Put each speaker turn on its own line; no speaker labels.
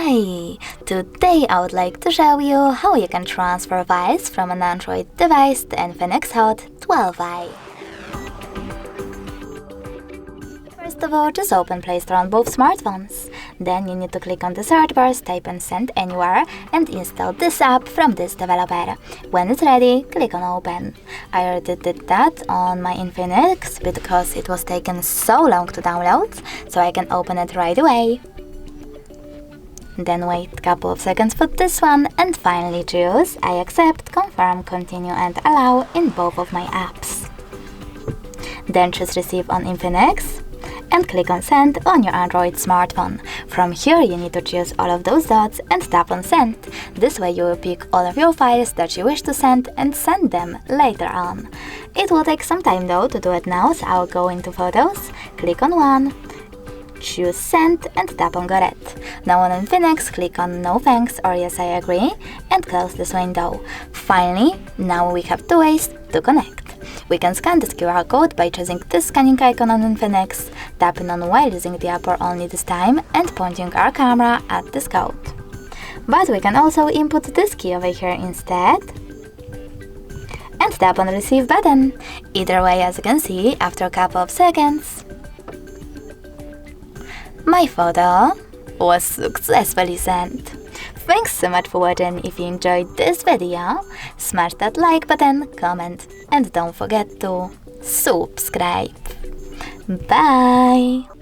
Hi! Today I would like to show you how you can transfer files from an Android device to INFINIX Hot 12i. First of all, just open Play Store on both smartphones. Then you need to click on the search bar, type and send anywhere, and install this app from this developer. When it's ready, click on open. I already did that on my INFINIX because it was taking so long to download, so I can open it right away. Then wait a couple of seconds for this one, and finally choose I accept, confirm, continue and allow in both of my apps. Then choose receive on INFINIX and click on send on your Android smartphone. From here you need to choose all of those dots and tap on send. This way you will pick all of your files that you wish to send and send them later on. It will take some time though to do it now, so I'll go into photos, click on one, choose send and tap on got it. Now on INFINIX, click on no thanks or yes I agree and close this window. Finally, now we have two ways to connect. We can scan this QR code by choosing this scanning icon on INFINIX, tapping on while using the app or only this time and pointing our camera at this code. But we can also input this key over here instead and tap on the receive button. Either way, as you can see, after a couple of seconds, my photo was successfully sent. Thanks so much for watching. If you enjoyed this video, smash that like button, comment, and don't forget to subscribe. Bye!